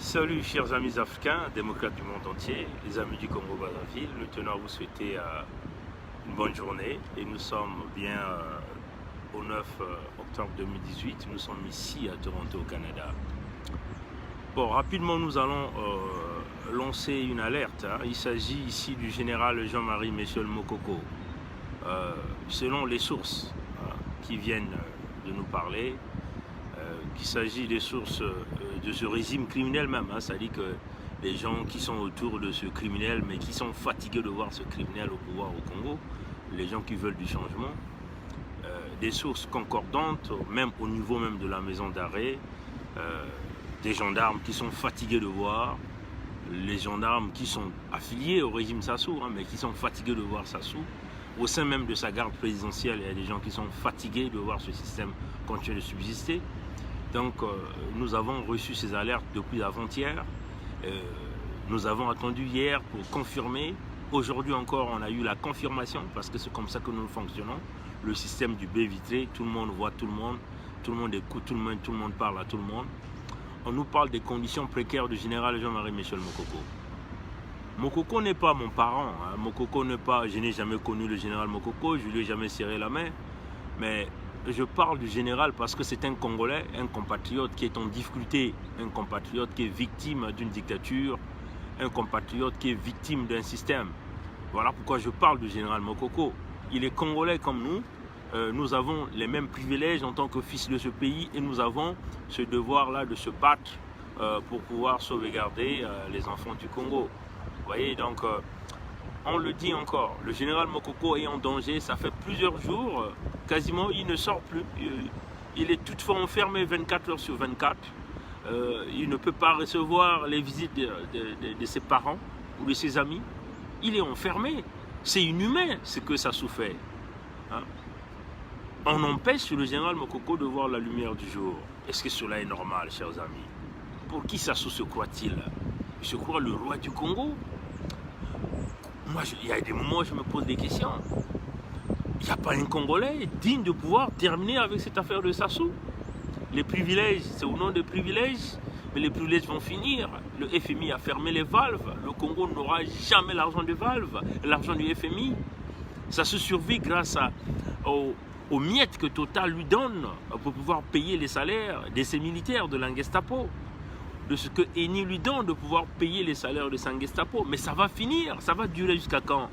Salut chers amis africains, démocrates du monde entier, les amis du Congo-Brazzaville, nous tenons à vous souhaiter une bonne journée et nous sommes bien au 9 octobre 2018, nous sommes ici à Toronto au Canada. Bon, rapidement nous allons lancer une alerte, il s'agit ici du général Jean-Marie Michel Mokoko. Selon les sources qui viennent de nous parler, qu'il s'agit des sources de ce régime criminel même, c'est-à-dire que les gens qui sont autour de ce criminel, mais qui sont fatigués de voir ce criminel au pouvoir au Congo, les gens qui veulent du changement, des sources concordantes, même au niveau même de la maison d'arrêt, des gendarmes qui sont fatigués de voir, les gendarmes qui sont affiliés au régime Sassou, mais qui sont fatigués de voir Sassou. Au sein même de sa garde présidentielle, il y a des gens qui sont fatigués de voir ce système continuer de subsister. Donc nous avons reçu ces alertes depuis avant-hier. Nous avons attendu hier pour confirmer. Aujourd'hui encore, on a eu la confirmation parce que c'est comme ça que nous fonctionnons. Le système du baie vitré, tout le monde voit tout le monde écoute tout le monde parle à tout le monde. On nous parle des conditions précaires du général Jean-Marie Michel Mokoko. Mokoko n'est pas mon parent. Mokoko n'est pas. Je n'ai jamais connu le général Mokoko, je ne lui ai jamais serré la main. Mais je parle du général parce que c'est un Congolais, un compatriote qui est en difficulté, un compatriote qui est victime d'une dictature, un compatriote qui est victime d'un système. Voilà pourquoi je parle du général Mokoko. Il est Congolais comme nous. Nous avons les mêmes privilèges en tant que fils de ce pays et nous avons ce devoir-là de se battre pour pouvoir sauvegarder les enfants du Congo. Vous voyez, donc on le dit encore, le général Mokoko est en danger, ça fait plusieurs jours, quasiment il ne sort plus. Il est toutefois enfermé 24 heures sur 24. Il ne peut pas recevoir les visites de ses parents ou de ses amis. Il est enfermé. C'est inhumain ce que ça souffre. On empêche le général Mokoko de voir la lumière du jour. Est-ce que cela est normal, chers amis? Pour qui Sassou se croit-il? Il se croit le roi du Congo? Moi, il y a des moments où je me pose des questions. Il n'y a pas un Congolais digne de pouvoir terminer avec cette affaire de Sassou. Les privilèges, c'est au nom des privilèges, mais les privilèges vont finir. Le FMI a fermé les valves. Le Congo n'aura jamais l'argent des valves, l'argent du FMI. Ça se survit grâce aux miettes que Total lui donne pour pouvoir payer les salaires de ses militaires de l'Angestapo, de ce que Eni lui donne de pouvoir payer les salaires de Sangestapo. Mais ça va finir, ça va durer jusqu'à quand?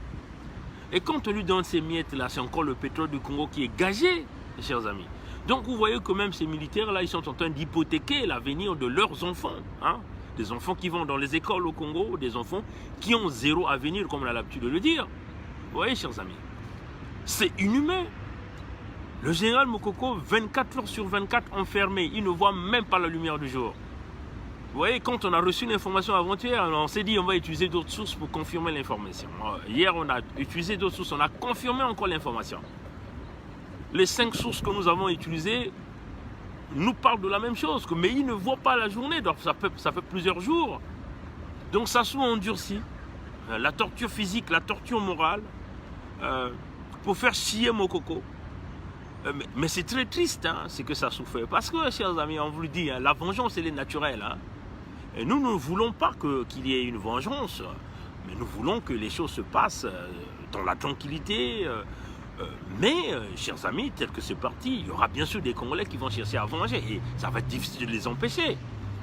Et quand on lui donne ces miettes-là, c'est encore le pétrole du Congo qui est gagé, chers amis. Donc vous voyez que même ces militaires-là, ils sont en train d'hypothéquer l'avenir de leurs enfants. Des enfants qui vont dans les écoles au Congo, des enfants qui ont zéro avenir, comme on a l'habitude de le dire. Vous voyez, chers amis, c'est inhumain. Le général Mokoko, 24 heures sur 24 enfermé, il ne voit même pas la lumière du jour. Vous voyez, quand on a reçu l'information avant-hier, on s'est dit on va utiliser d'autres sources pour confirmer l'information. Hier, on a utilisé d'autres sources, on a confirmé encore l'information. Les 5 sources que nous avons utilisées nous parlent de la même chose, mais ils ne voient pas la journée, donc ça fait plusieurs jours. Donc Sassou endurci, la torture physique, la torture morale, pour faire chier Mokoko. Mais c'est très triste ce que ça souffre. Parce que, chers amis, on vous le dit, la vengeance, elle est naturelle. Et nous ne voulons pas qu'il y ait une vengeance, mais nous voulons que les choses se passent dans la tranquillité. Mais, chers amis, tel que c'est parti, il y aura bien sûr des Congolais qui vont chercher à venger. Et ça va être difficile de les empêcher.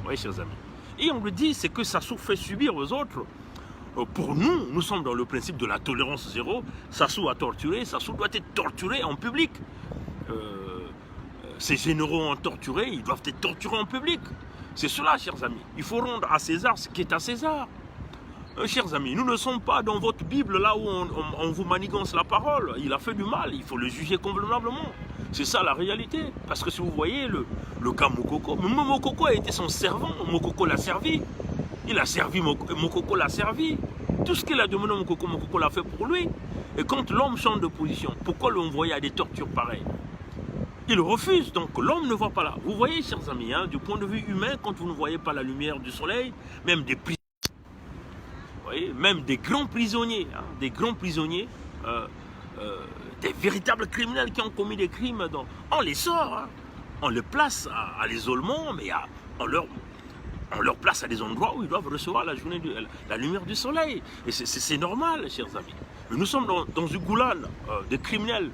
Oui, chers amis. Et on le dit, c'est que Sassou fait subir aux autres. Pour nous, nous sommes dans le principe de la tolérance zéro. Sassou a torturé, Sassou doit être torturé en public. Ces généraux ont torturé, ils doivent être torturés en public. C'est cela, chers amis. Il faut rendre à César ce qui est à César. Chers amis, nous ne sommes pas dans votre Bible là où on vous manigance la parole. Il a fait du mal, il faut le juger convenablement. C'est ça la réalité. Parce que si vous voyez le cas Mokoko, Mokoko a été son servant, Mokoko l'a servi. Il a servi, Mokoko l'a servi. Tout ce qu'il a demandé à Mokoko, Mokoko l'a fait pour lui. Et quand l'homme change de position, pourquoi l'envoyer à des tortures pareilles? Il refuse, donc l'homme ne voit pas là. Vous voyez, chers amis, du point de vue humain, quand vous ne voyez pas la lumière du soleil, même des prisonniers, vous voyez, même des grands prisonniers, des véritables criminels qui ont commis des crimes, on les sort, on les place à l'isolement, mais on leur place à des endroits où ils doivent recevoir la lumière du soleil. Et c'est normal, chers amis. Mais nous sommes dans une goulane des criminels,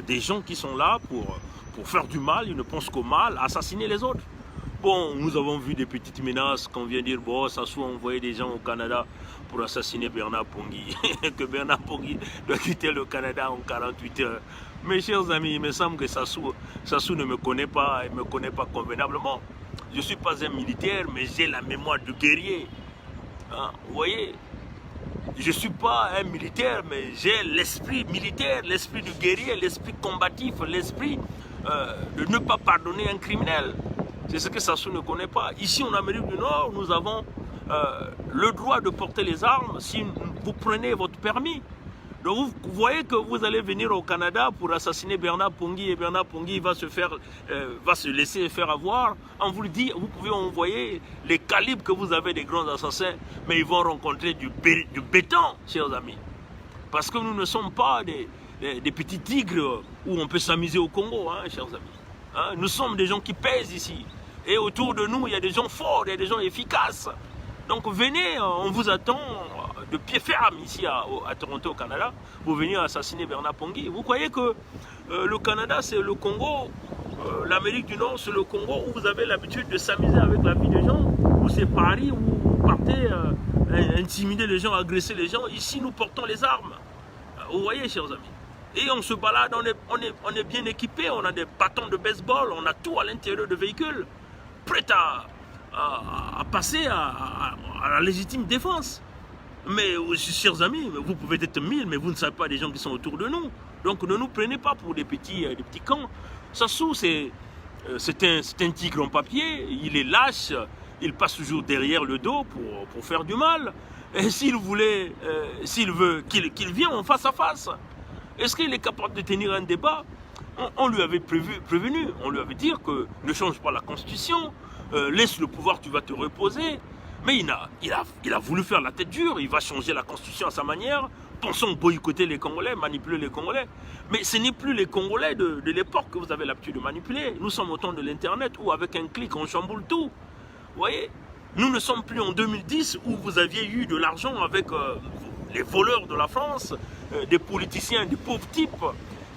des gens qui sont là pour faire du mal, ils ne pensent qu'au mal, assassiner les autres. Bon, nous avons vu des petites menaces qu'on vient dire, bon, Sassou a envoyé des gens au Canada pour assassiner Bernard Pongui, que Bernard Pongui doit quitter le Canada en 48 heures. Mes chers amis, il me semble que Sassou ne me connaît pas, il ne me connaît pas convenablement. Je ne suis pas un militaire, mais j'ai la mémoire du guerrier. Hein, vous voyez, je ne suis pas un militaire, mais j'ai l'esprit militaire, l'esprit du guerrier, l'esprit combatif, l'esprit de ne pas pardonner un criminel. C'est ce que Sassou ne connaît pas. Ici, en Amérique du Nord, nous avons le droit de porter les armes si vous prenez votre permis. Donc vous voyez que vous allez venir au Canada pour assassiner Bernard Pongui et Bernard Pongui va se laisser faire avoir. On vous le dit, vous pouvez envoyer les calibres que vous avez des grands assassins, mais ils vont rencontrer du béton, chers amis. Parce que nous ne sommes pas des petits tigres où on peut s'amuser au Congo, hein, chers amis. Hein, nous sommes des gens qui pèsent ici. Et autour de nous, il y a des gens forts, il y a des gens efficaces. Donc venez, on vous attend de pied ferme ici à Toronto, au Canada, pour venir assassiner Bernard Pongui. Vous croyez que le Canada, c'est le Congo, l'Amérique du Nord, c'est le Congo où vous avez l'habitude de s'amuser avec la vie des gens, où c'est Paris, où vous partez intimider les gens, agresser les gens. Ici, nous portons les armes. Vous voyez, chers amis. Et on se balade, on est bien équipé, on a des bâtons de baseball, on a tout à l'intérieur de véhicules, prêts à passer à la légitime défense. Mais, chers amis, vous pouvez être 1000, mais vous ne savez pas des gens qui sont autour de nous. Donc ne nous prenez pas pour des petits camps. Sassou, c'est un tigre en papier, il est lâche, il passe toujours derrière le dos pour faire du mal. Et s'il veut qu'il vienne en face à face, est-ce qu'il est capable de tenir un débat? On lui avait prévenu, on lui avait dit que ne change pas la Constitution, laisse le pouvoir, tu vas te reposer. Mais il a voulu faire la tête dure, il va changer la Constitution à sa manière, pensons boycotter les Congolais, manipuler les Congolais. Mais ce n'est plus les Congolais de l'époque que vous avez l'habitude de manipuler. Nous sommes au temps de l'Internet où avec un clic on chamboule tout. Vous voyez, nous ne sommes plus en 2010 où vous aviez eu de l'argent avec les voleurs de la France, des politiciens, des pauvres types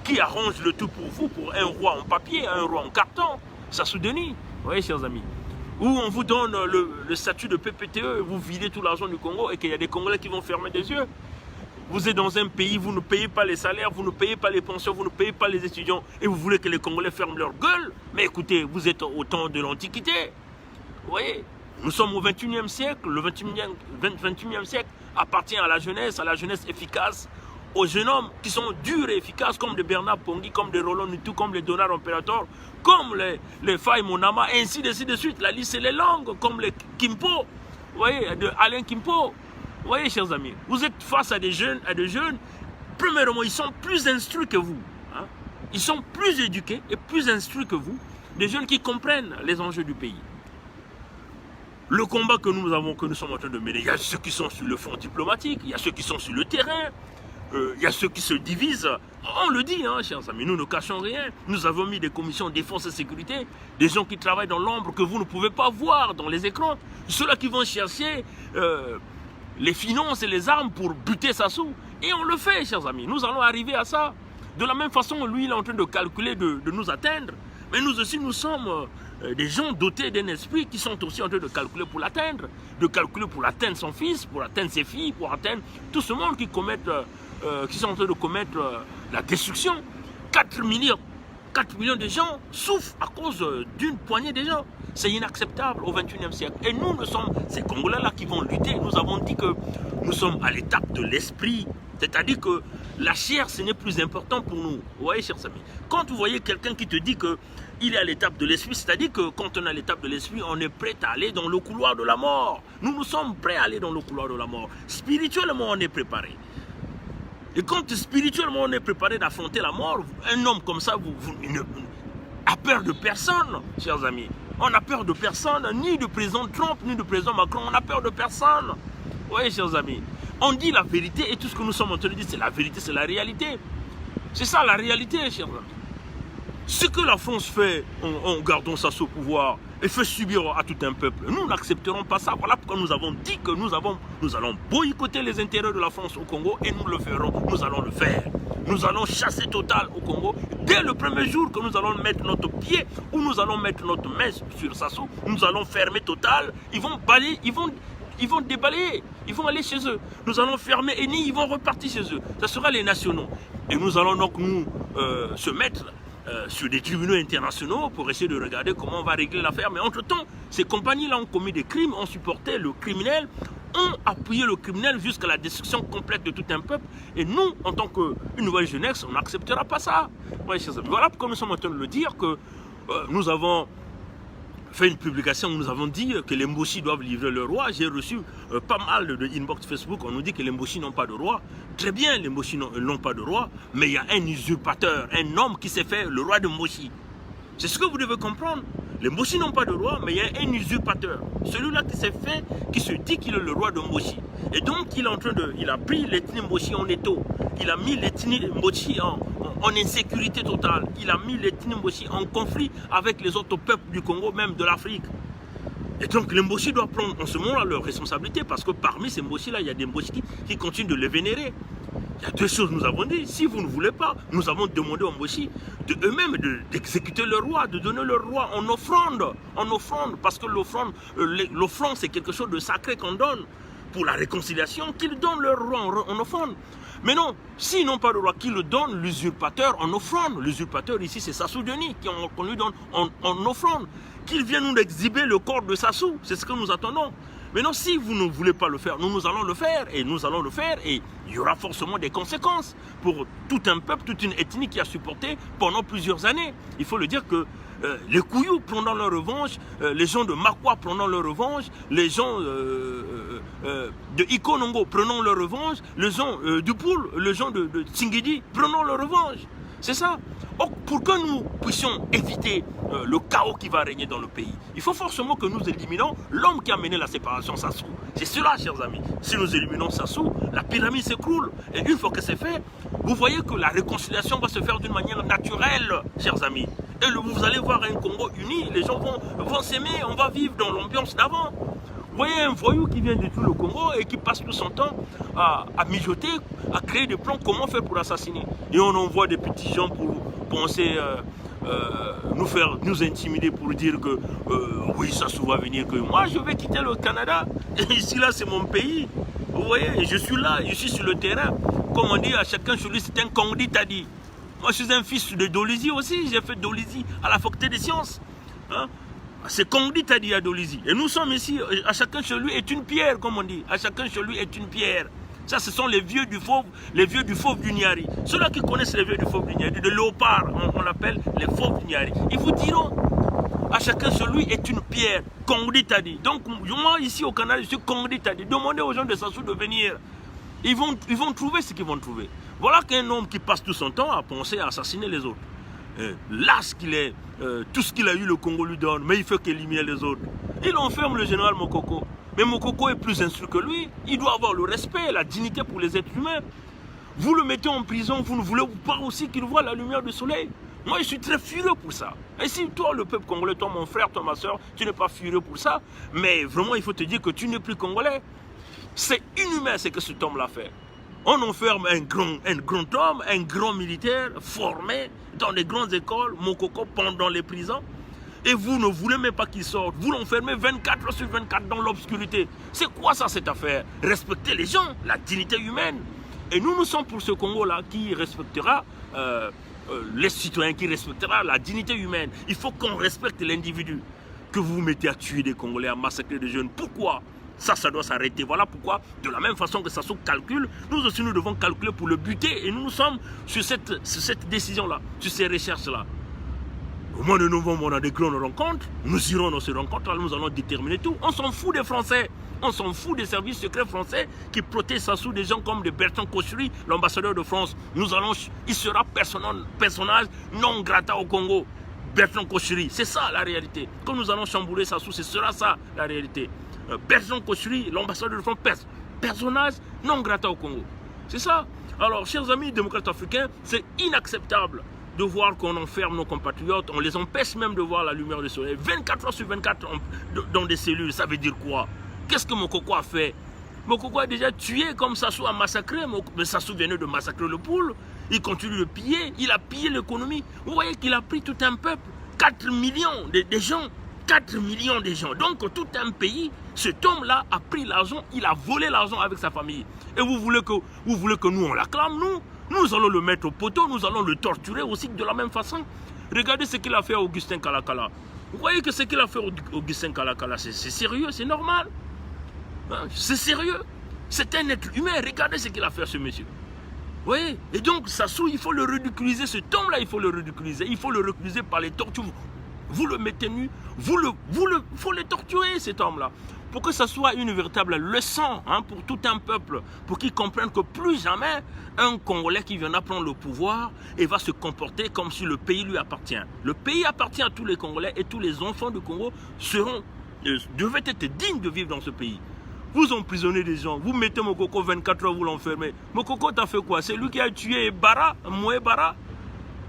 qui arrangent le tout pour vous, pour un roi en papier, un roi en carton. Sassou Denis, vous voyez, chers amis. Où on vous donne le statut de PPTE, vous videz tout l'argent du Congo et qu'il y a des Congolais qui vont fermer des yeux. Vous êtes dans un pays, vous ne payez pas les salaires, vous ne payez pas les pensions, vous ne payez pas les étudiants et vous voulez que les Congolais ferment leur gueule. Mais écoutez, vous êtes au temps de l'Antiquité. Vous voyez, nous sommes au 21e siècle, le 21e siècle appartient à la jeunesse efficace, aux jeunes hommes qui sont durs et efficaces comme des Bernard Pongui, comme des Roland Nutu, comme les Donald Imperator, comme les Faye Monama, ainsi de suite. La liste elle est longue, comme les Kimpo, vous voyez, de Alain Kimpo. Vous voyez, chers amis, vous êtes face à des jeunes, premièrement, ils sont plus instruits que vous. Hein? Ils sont plus éduqués et plus instruits que vous, des jeunes qui comprennent les enjeux du pays. Le combat que nous sommes en train de mener, il y a ceux qui sont sur le front diplomatique, il y a ceux qui sont sur le terrain, il y a ceux qui se divisent. On le dit, hein, chers amis, nous ne cachons rien. Nous avons mis des commissions de défense et sécurité, des gens qui travaillent dans l'ombre que vous ne pouvez pas voir dans les écrans. Ceux-là qui vont chercher les finances et les armes pour buter Sassou. Et on le fait, chers amis. Nous allons arriver à ça. De la même façon, lui, il est en train de calculer de nous atteindre. Mais nous aussi, nous sommes des gens dotés d'un esprit qui sont aussi en train de calculer pour l'atteindre. De calculer pour atteindre son fils, pour atteindre ses filles, pour atteindre tout ce monde qui sont en train de commettre la destruction. 4 millions de gens souffrent à cause d'une poignée de gens. C'est inacceptable au XXIe siècle. Et nous sommes ces Congolais-là qui vont lutter. Nous avons dit que nous sommes à l'étape de l'esprit. C'est-à-dire que la chair, ce n'est plus important pour nous. Vous voyez, chers amis, quand vous voyez quelqu'un qui te dit qu'il est à l'étape de l'esprit, c'est-à-dire que quand on est à l'étape de l'esprit, on est prêt à aller dans le couloir de la mort. Nous sommes prêts à aller dans le couloir de la mort. Spirituellement, on est préparé. Et quand spirituellement, on est préparé d'affronter la mort, un homme comme ça, il n'a peur de personne, chers amis. On n'a peur de personne, ni de président Trump, ni de président Macron, on n'a peur de personne. Vous voyez, chers amis, on dit la vérité et tout ce que nous sommes en train de dire, c'est la vérité, c'est la réalité. C'est ça la réalité, chers amis. Ce que la France fait en gardant Sassou au pouvoir et fait subir à tout un peuple, nous n'accepterons pas ça. Voilà pourquoi nous avons dit que nous allons boycotter les intérêts de la France au Congo et nous le ferons, nous allons le faire. Nous allons chasser Total au Congo. Dès le premier jour que nous allons mettre notre pied ou nous allons mettre notre main sur Sassou, nous allons fermer Total. Ils vont balayer, ils vont débalayer, ils vont aller chez eux. Nous allons fermer Eni, ils vont repartir chez eux. Ce sera les nationaux. Et nous allons donc se mettre sur des tribunaux internationaux pour essayer de regarder comment on va régler l'affaire. Mais entre-temps, ces compagnies-là ont commis des crimes, ont supporté le criminel, ont appuyé le criminel jusqu'à la destruction complète de tout un peuple. Et nous, en tant qu'une nouvelle jeunesse, on n'acceptera pas ça. Voilà pourquoi nous sommes en train de le dire que nous avons fait une publication où nous avons dit que les Mboshi doivent livrer le roi. J'ai reçu pas mal de inbox Facebook, on nous dit que les Mboshi n'ont pas de roi. Très bien, les Mboshi n'ont pas de roi, mais il y a un usurpateur, un homme qui s'est fait le roi de Mboshi. C'est ce que vous devez comprendre. Les Mboshi n'ont pas de roi, mais il y a un usurpateur. Celui-là qui s'est fait, qui se dit qu'il est le roi de Mboshi. Et donc, il a pris l'ethnie Mboshi en étau. Il a mis l'ethnie Mboshi en insécurité totale. Il a mis l'ethnie Mboshi en conflit avec les autres peuples du Congo, même de l'Afrique. Et donc, les Mboshi doivent prendre en ce moment-là leurs responsabilités parce que parmi ces Mboshi-là, il y a des Mboshi qui continuent de les vénérer. Il y a deux choses que nous avons dit. Si vous ne voulez pas, nous avons demandé aux Mboshi eux-mêmes d'exécuter le roi, de donner le roi en offrande. Parce que l'offrande, c'est quelque chose de sacré qu'on donne. Pour la réconciliation, qu'ils donnent leur roi en offrande. Mais non, s'ils n'ont pas de roi, qu'ils le donnent l'usurpateur en offrande. L'usurpateur ici, c'est Sassou Denis qu'on lui donne en offrande. Qu'il vienne nous exhiber le corps de Sassou, c'est ce que nous attendons. Mais non, si vous ne voulez pas le faire, nous allons le faire. Et nous allons le faire et il y aura forcément des conséquences pour tout un peuple, toute une ethnie qui a supporté pendant plusieurs années. Il faut le dire que les Kouyou prendront leur revanche, les gens de Makwa prendront leur revanche, les gens de Ikonongo prenons leur revanche, les gens du Poul, les gens de Tsingidi prenons leur revanche. C'est ça. Or, pour que nous puissions éviter le chaos qui va régner dans le pays, il faut forcément que nous éliminons l'homme qui a mené la séparation, Sassou. C'est cela, chers amis. Si nous éliminons Sassou, la pyramide s'écroule. Et une fois que c'est fait, vous voyez que la réconciliation va se faire d'une manière naturelle, chers amis. Et vous allez voir un Congo uni, les gens vont s'aimer, on va vivre dans l'ambiance d'avant. Vous voyez un voyou qui vient de tout le Congo et qui passe tout son temps à mijoter, à créer des plans, comment faire pour assassiner. Et on envoie des petits gens pour penser nous intimider pour dire que oui, Sassou va venir, que moi je vais quitter le Canada. Et ici là c'est mon pays. Vous voyez, je suis là, je suis sur le terrain. Comme on dit, à chacun chez lui, c'est un Congdi Tadi. Moi je suis un fils de Dolizy aussi, j'ai fait Dolizy à la faculté des sciences. Hein? C'est Congdi Tadi à Dolizy. Et nous sommes ici, à chacun chez lui est une pierre, comme on dit. À chacun chez lui est une pierre. Ça, ce sont les vieux du fauve du Niari. Ceux-là qui connaissent les vieux du fauve du Niari, de léopard, on l'appelle les fauves du Niari. Ils vous diront, à chacun chez lui est une pierre. Congdi Tadi. Donc, moi, ici au Canada, je suis Congdi Tadi. Demandez aux gens de Sassou de venir. Ils vont trouver ce qu'ils vont trouver. Voilà qu'un homme qui passe tout son temps à penser à assassiner les autres. Lâche qu'il est, tout ce qu'il a eu, le Congo lui donne, mais il fait qu'éliminer les autres. Il enferme le général Mokoko. Mais Mokoko est plus instruit que lui. Il doit avoir le respect, la dignité pour les êtres humains. Vous le mettez en prison, vous ne voulez pas aussi qu'il voit la lumière du soleil. Moi, je suis très furieux pour ça. Et si toi, le peuple congolais, toi, mon frère, toi, ma soeur, tu n'es pas furieux pour ça, mais vraiment, il faut te dire que tu n'es plus congolais. C'est inhumain ce que cet homme-là fait. On enferme un grand homme, un grand militaire, formé dans les grandes écoles, Mokoko, pendant les prisons. Et vous ne voulez même pas qu'il sorte. Vous l'enfermez 24 sur 24 dans l'obscurité. C'est quoi ça, cette affaire? Respecter les gens, la dignité humaine. Et nous sommes pour ce Congo-là qui respectera les citoyens, qui respectera la dignité humaine. Il faut qu'on respecte l'individu. Que vous vous mettez à tuer des Congolais, à massacrer des jeunes. Pourquoi? Ça doit s'arrêter. Voilà pourquoi, de la même façon que Sassou calcule, nous aussi nous devons calculer pour le buter. Et nous sommes sur cette décision-là, sur ces recherches-là. Au mois de novembre, on a des grandes rencontres. Nous irons dans ces rencontres-là, nous allons déterminer tout. On s'en fout des Français. On s'en fout des services secrets français qui protègent Sassou, des gens comme de Bertrand Kochuri, l'ambassadeur de France. Il sera personnage non grata au Congo. Bertrand Kochuri, c'est ça la réalité. Quand nous allons chambouler Sassou, ce sera ça la réalité. Bertrand Kochuri, l'ambassadeur de France, personnage non grata au Congo. C'est ça. Alors, chers amis démocrates africains, c'est inacceptable de voir qu'on enferme nos compatriotes, on les empêche même de voir la lumière du soleil. 24 heures sur 24 dans des cellules, ça veut dire quoi? Qu'est-ce que Mokoko a fait? Mokoko a déjà tué comme Sassou a massacré. Mais Sassou venait de massacrer le poule. Il continue de piller. Il a pillé l'économie. Vous voyez qu'il a pris tout un peuple. 4 millions de gens. 4 millions de gens. Donc tout un pays, cet homme-là a pris l'argent. Il a volé l'argent avec sa famille. Et vous voulez que nous, on l'acclame, nous? Nous allons le mettre au poteau. Nous allons le torturer aussi de la même façon. Regardez ce qu'il a fait à Augustin Kalakala. Vous voyez que ce qu'il a fait à Augustin Kalakala, c'est sérieux, c'est normal. C'est sérieux. C'est un être humain. Regardez ce qu'il a fait à ce monsieur. Vous voyez? Et donc, Sassou, il faut le ridiculiser. Cet homme-là, il faut le ridiculiser. Il faut le ridiculiser par les tortures. Vous le mettez nu. Faut le torturer, cet homme-là. Pour que ça soit une véritable leçon pour tout un peuple. Pour qu'ils comprennent que plus jamais, un Congolais qui viendra prendre le pouvoir et va se comporter comme si le pays lui appartient. Le pays appartient à tous les Congolais et tous les enfants du Congo devaient être dignes de vivre dans ce pays. Vous emprisonnez des gens, vous mettez Mokoko 24 heures, vous l'enfermez. Mokoko t'a fait quoi? C'est lui qui a tué Bara, Moué Bara.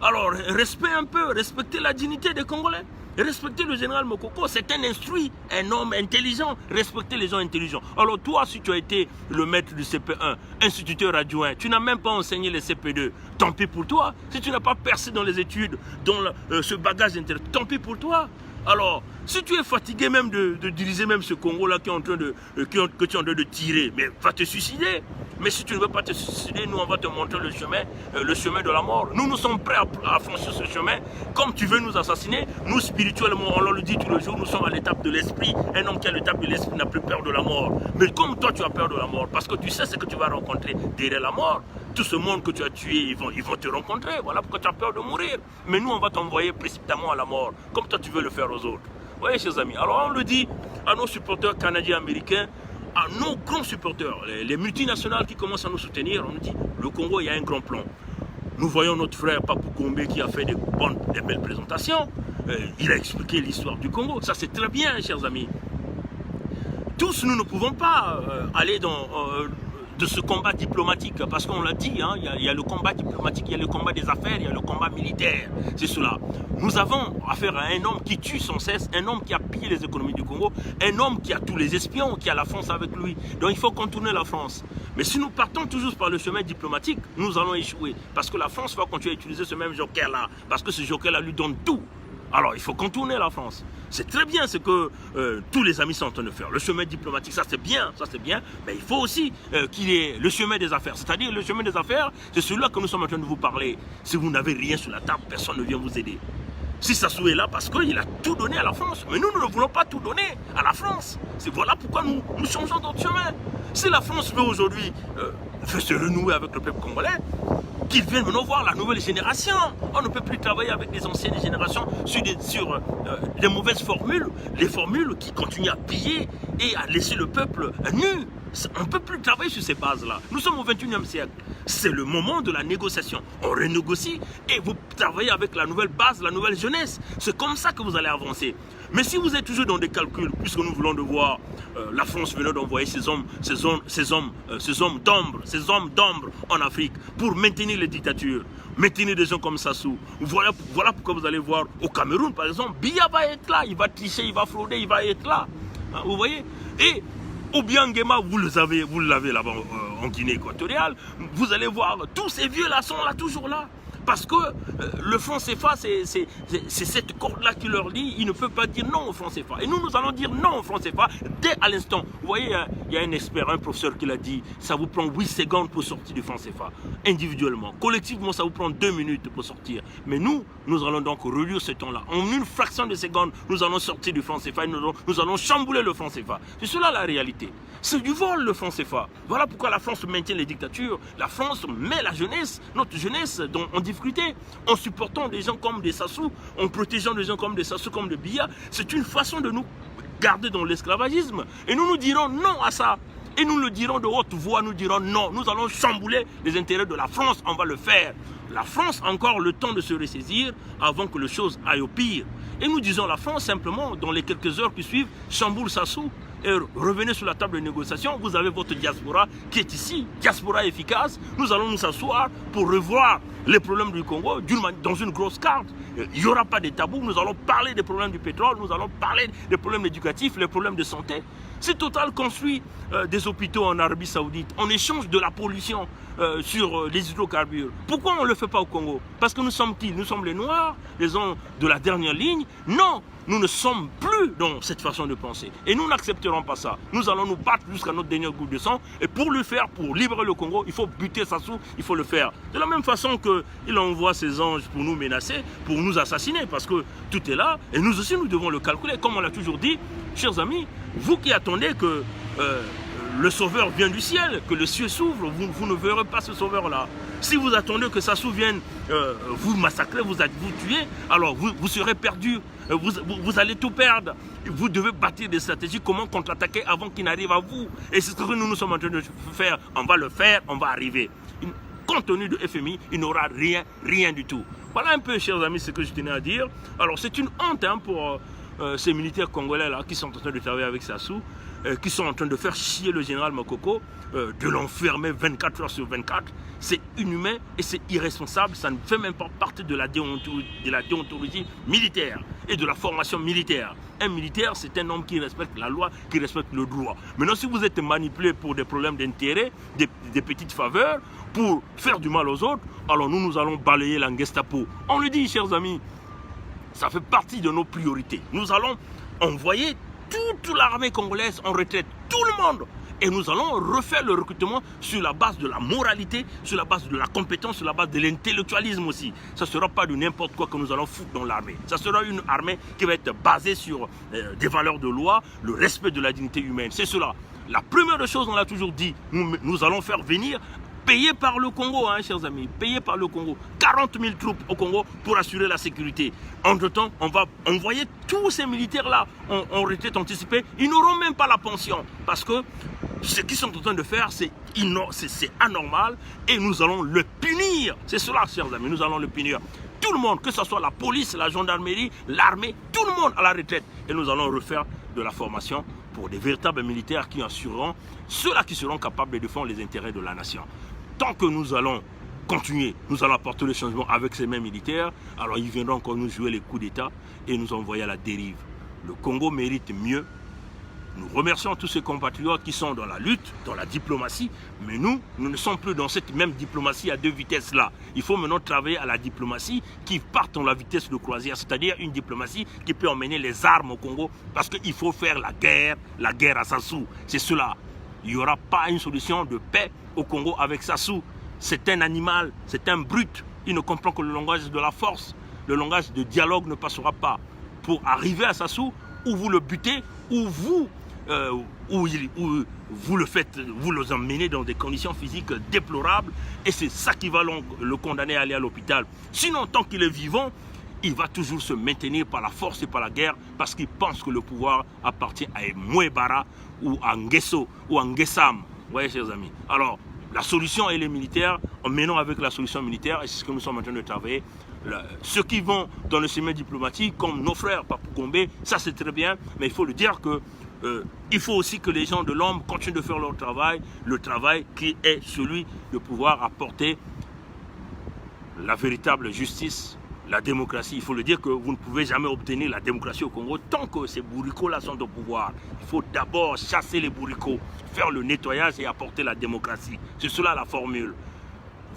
Alors, respect un peu, respectez la dignité des Congolais. Respectez le général Mokoko, c'est un instruit, un homme intelligent. Respectez les gens intelligents. Alors toi, si tu as été le maître du CP1, instituteur adjoint, tu n'as même pas enseigné les CP2, tant pis pour toi. Si tu n'as pas percé dans les études, dans ce bagage intellectuel, tant pis pour toi. Alors, si tu es fatigué même de diriger même ce Congo-là que tu es en train de tirer, mais va te suicider. Mais si tu ne veux pas te suicider, nous on va te montrer le chemin de la mort. Nous sommes prêts à franchir ce chemin. Comme tu veux nous assassiner, nous spirituellement, on le dit tous les jours, nous sommes à l'étape de l'esprit. Un homme qui a l'étape de l'esprit n'a plus peur de la mort. Mais comme toi tu as peur de la mort, parce que tu sais ce que tu vas rencontrer derrière la mort. Tout ce monde que tu as tué, ils vont te rencontrer. Voilà pourquoi tu as peur de mourir. Mais nous on va t'envoyer précipitamment à la mort, comme toi tu veux le faire aux autres. Vous voyez, chers amis, alors on le dit à nos supporters canadiens, américains, à nos grands supporters, les multinationales qui commencent à nous soutenir, on nous dit, le Congo, il y a un grand plan. Nous voyons notre frère Papou Gombe qui a fait des belles présentations. Il a expliqué l'histoire du Congo. Ça, c'est très bien, chers amis. Tous, nous ne pouvons pas aller de ce combat diplomatique, parce qu'on l'a dit, il y a le combat diplomatique, il y a le combat des affaires, il y a le combat militaire, c'est cela. Nous avons affaire à un homme qui tue sans cesse, un homme qui a pillé les économies du Congo, un homme qui a tous les espions, qui a la France avec lui. Donc il faut contourner la France. Mais si nous partons toujours par le chemin diplomatique, nous allons échouer, parce que la France va continuer à utiliser ce même joker-là, parce que ce joker-là lui donne tout. Alors, il faut contourner la France. C'est très bien ce que tous les amis sont en train de faire. Le chemin diplomatique, ça c'est bien, mais il faut aussi qu'il y ait le chemin des affaires. C'est-à-dire, le chemin des affaires, c'est celui-là que nous sommes en train de vous parler. Si vous n'avez rien sur la table, personne ne vient vous aider. Si Sassou est là, parce qu'il a tout donné à la France. Mais nous ne voulons pas tout donner à la France. Voilà pourquoi nous changeons notre chemin. Si la France veut aujourd'hui se renouer avec le peuple congolais, qu'ils viennent maintenant voir la nouvelle génération. On ne peut plus travailler avec les anciennes générations sur les mauvaises formules, les formules qui continuent à piller et à laisser le peuple nu. On ne peut plus travailler sur ces bases-là. Nous sommes au 21e siècle. C'est le moment de la négociation. On renégocie et vous travaillez avec la nouvelle base, la nouvelle jeunesse. C'est comme ça que vous allez avancer. Mais si vous êtes toujours dans des calculs, puisque nous voulons de voir la France venir d'envoyer ces hommes d'ombre en Afrique pour maintenir les dictatures, maintenir des gens comme Sassou. Voilà pourquoi vous allez voir au Cameroun, par exemple, Biya va être là, il va tricher, il va frauder, il va être là. Vous voyez? Et Obiangema, vous l'avez là-bas en Guinée équatoriale, vous allez voir, tous ces vieux-là sont là, toujours là. Parce que le franc CFA, c'est cette corde-là qui leur dit, ils ne peuvent pas dire non au franc CFA. Et nous allons dire non au franc CFA dès à l'instant. Vous voyez, il y a un expert, un professeur qui l'a dit, ça vous prend 8 secondes pour sortir du franc CFA, individuellement. Collectivement, ça vous prend 2 minutes pour sortir. Mais nous allons donc réduire ce temps-là. En une fraction de seconde, nous allons sortir du franc CFA et nous allons chambouler le franc CFA. C'est cela la réalité. C'est du vol, le franc CFA. Voilà pourquoi la France maintient les dictatures. La France met la jeunesse, notre jeunesse, en difficulté. En supportant des gens comme des Sassou, en protégeant des gens comme des Sassou, comme des Biya, c'est une façon de nous garder dans l'esclavagisme. Et nous dirons non à ça. Et nous le dirons de haute voix, nous dirons non. Nous allons chambouler les intérêts de la France, on va le faire. La France a encore le temps de se ressaisir avant que les choses aillent au pire. Et nous disons la France simplement, dans les quelques heures qui suivent, chamboule Sassou. et revenez sur la table de négociation. Vous avez votre diaspora qui est ici, diaspora efficace. Nous allons nous asseoir pour revoir les problèmes du Congo dans une grosse carte. Il n'y aura pas de tabou. Nous allons parler des problèmes du pétrole, nous allons parler des problèmes éducatifs, les problèmes de santé. Si Total construit des hôpitaux en Arabie Saoudite, en échange de la pollution sur les hydrocarbures, pourquoi on ne le fait pas au Congo? Parce que nous sommes qui? Nous sommes les Noirs, les hommes de la dernière ligne? Non, nous ne sommes plus dans cette façon de penser. Et nous n'accepterons pas ça. Nous allons nous battre jusqu'à notre dernière goutte de sang. Et pour le faire, pour libérer le Congo, il faut buter Sassou, il faut le faire. De la même façon qu'il envoie ses anges pour nous menacer, pour nous assassiner, parce que tout est là. Et nous aussi, nous devons le calculer. Comme on l'a toujours dit, chers amis, vous qui attendez que le sauveur vienne du ciel, que le ciel s'ouvre, vous ne verrez pas ce sauveur-là. Si vous attendez que Sassou vienne vous massacrer, vous tuer, alors vous serez perdu. Vous allez tout perdre. Vous devez bâtir des stratégies, comment contre-attaquer avant qu'il n'arrive à vous. Et c'est ce que nous sommes en train de faire. On va le faire, on va arriver. Compte tenu de FMI, il n'aura rien du tout. Voilà un peu, chers amis, ce que je tenais à dire. Alors c'est une honte pour ces militaires congolais là qui sont en train de travailler avec Sassou, qui sont en train de faire chier le général Makoko, de l'enfermer 24 heures sur 24. C'est inhumain et c'est irresponsable. Ça ne fait même pas partie de la déontologie militaire et de la formation militaire. Un militaire, c'est un homme qui respecte la loi, qui respecte le droit. Maintenant, si vous êtes manipulé pour des problèmes d'intérêt, des petites faveurs, pour faire du mal aux autres, alors nous allons balayer la Gestapo. On le dit, chers amis, ça fait partie de nos priorités. Nous allons envoyer toute l'armée congolaise en retraite, tout le monde. Et nous allons refaire le recrutement sur la base de la moralité, sur la base de la compétence, sur la base de l'intellectualisme aussi. Ça ne sera pas de n'importe quoi que nous allons foutre dans l'armée. Ça sera une armée qui va être basée sur des valeurs de loi, le respect de la dignité humaine. C'est cela. La première chose, on l'a toujours dit, nous allons faire venir, payé par le Congo, hein, chers amis, payé par le Congo, 40 000 troupes au Congo pour assurer la sécurité. Entre-temps, on va envoyer tous ces militaires-là en retraite anticipée. Ils n'auront même pas la pension parce que ce qu'ils sont en train de faire, c'est anormal et nous allons le punir. C'est cela, chers amis, nous allons le punir. Tout le monde, que ce soit la police, la gendarmerie, l'armée, tout le monde à la retraite. Et nous allons refaire de la formation pour des véritables militaires qui assureront ceux-là qui seront capables de défendre les intérêts de la nation. Tant que nous allons continuer, nous allons apporter le changement avec ces mêmes militaires, alors ils viendront encore nous jouer les coups d'État et nous envoyer à la dérive. Le Congo mérite mieux. Nous remercions tous ces compatriotes qui sont dans la lutte, dans la diplomatie, mais nous ne sommes plus dans cette même diplomatie à deux vitesses-là. Il faut maintenant travailler à la diplomatie qui part dans la vitesse de croisière, c'est-à-dire une diplomatie qui peut emmener les armes au Congo, parce qu'il faut faire la guerre à Sassou. C'est cela. Il n'y aura pas une solution de paix au Congo avec Sassou. C'est un animal, c'est un brute. Il ne comprend que le langage de la force. Le langage de dialogue ne passera pas. Pour arriver à Sassou, ou vous le butez, ou vous le faites, vous le emmenez dans des conditions physiques déplorables, et c'est ça qui va le condamner à aller à l'hôpital. Sinon, tant qu'il est vivant, il va toujours se maintenir par la force et par la guerre, parce qu'il pense que le pouvoir appartient à Mouebara ou à Nguesso ou à Nguessam. Vous voyez, chers amis. Alors, la solution, elle est militaire. En menant avec la solution militaire, et c'est ce que nous sommes en train de travailler. Ceux qui vont dans le chemin diplomatique, comme nos frères Papou Gombe, ça c'est très bien, mais il faut le dire que il faut aussi que les gens de l'ombre continuent de faire leur travail, le travail qui est celui de pouvoir apporter la véritable justice, la démocratie. Il faut le dire que vous ne pouvez jamais obtenir la démocratie au Congo tant que ces bourricots-là sont au pouvoir. Il faut d'abord chasser les bourricots, faire le nettoyage et apporter la démocratie. C'est cela la formule.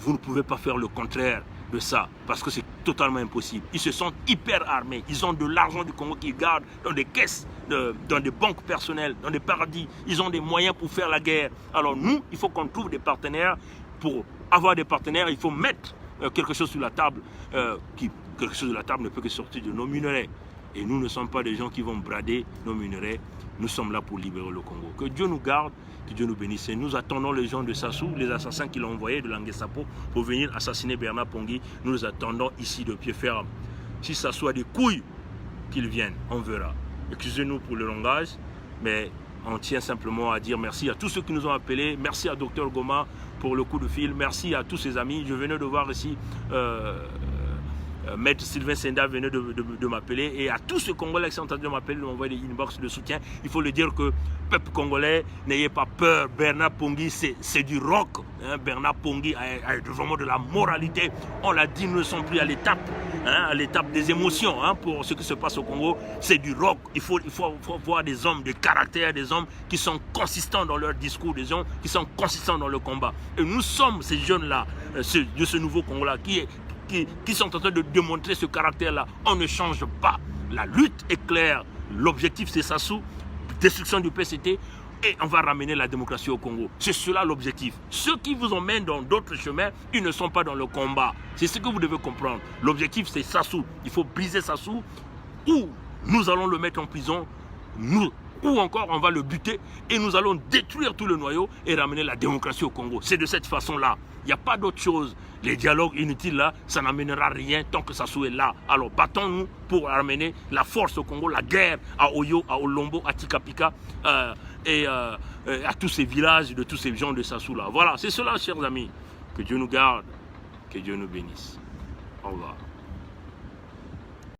Vous ne pouvez pas faire le contraire de ça, parce que c'est totalement impossible. Ils se sentent hyper armés, ils ont de l'argent du Congo qu'ils gardent dans des caisses, dans des banques personnelles, dans des paradis. Ils ont des moyens pour faire la guerre. Alors nous, il faut qu'on trouve des partenaires. Pour avoir des partenaires, il faut mettre quelque chose sur la table. Quelque chose sur la table ne peut que sortir de nos minerais. Et nous ne sommes pas des gens qui vont brader nos minerais. Nous sommes là pour libérer le Congo. Que Dieu nous garde, que Dieu nous bénisse. Et nous attendons les gens de Sassou, les assassins qui l'ont envoyé de l'Anguessapo pour venir assassiner Bernard Pongui. Nous les attendons ici de pied ferme. Si ça soit des couilles qu'ils viennent, on verra. Excusez-nous pour le langage, mais on tient simplement à dire merci à tous ceux qui nous ont appelés. Merci à Dr Goma pour le coup de fil. Merci à tous ses amis. Je venais de voir ici Maître Sylvain Senda venait de m'appeler, et à tous ceux Congolais qui sont en train de m'appeler, de m'envoyer des inbox de soutien, il faut le dire que, peuple congolais, n'ayez pas peur. Bernard Pongui, c'est du rock. Hein. Bernard Pongui a vraiment de la moralité. On l'a dit, nous ne sommes plus à l'étape des émotions. Hein, pour ce qui se passe au Congo, c'est du rock. Il faut voir des hommes de caractère, des hommes qui sont consistants dans leur discours, des hommes qui sont consistants dans le combat. Et nous sommes ces jeunes-là, de ce nouveau Congo-là, qui sont en train de démontrer ce caractère-là. On ne change pas. La lutte est claire. L'objectif, c'est Sassou, destruction du PCT, et on va ramener la démocratie au Congo. C'est cela l'objectif. Ceux qui vous emmènent dans d'autres chemins, ils ne sont pas dans le combat. C'est ce que vous devez comprendre. L'objectif, c'est Sassou. Il faut briser Sassou, ou nous allons le mettre en prison, ou encore on va le buter, et nous allons détruire tout le noyau et ramener la démocratie au Congo. C'est de cette façon-là. Il n'y a pas d'autre chose. Les dialogues inutiles là, ça n'amènera rien tant que Sassou est là. Alors battons-nous pour ramener la force au Congo, la guerre à Oyo, à Olombo, à Tikapika et à tous ces villages, de tous ces gens de Sassou là. Voilà, c'est cela, chers amis. Que Dieu nous garde, que Dieu nous bénisse. Au revoir.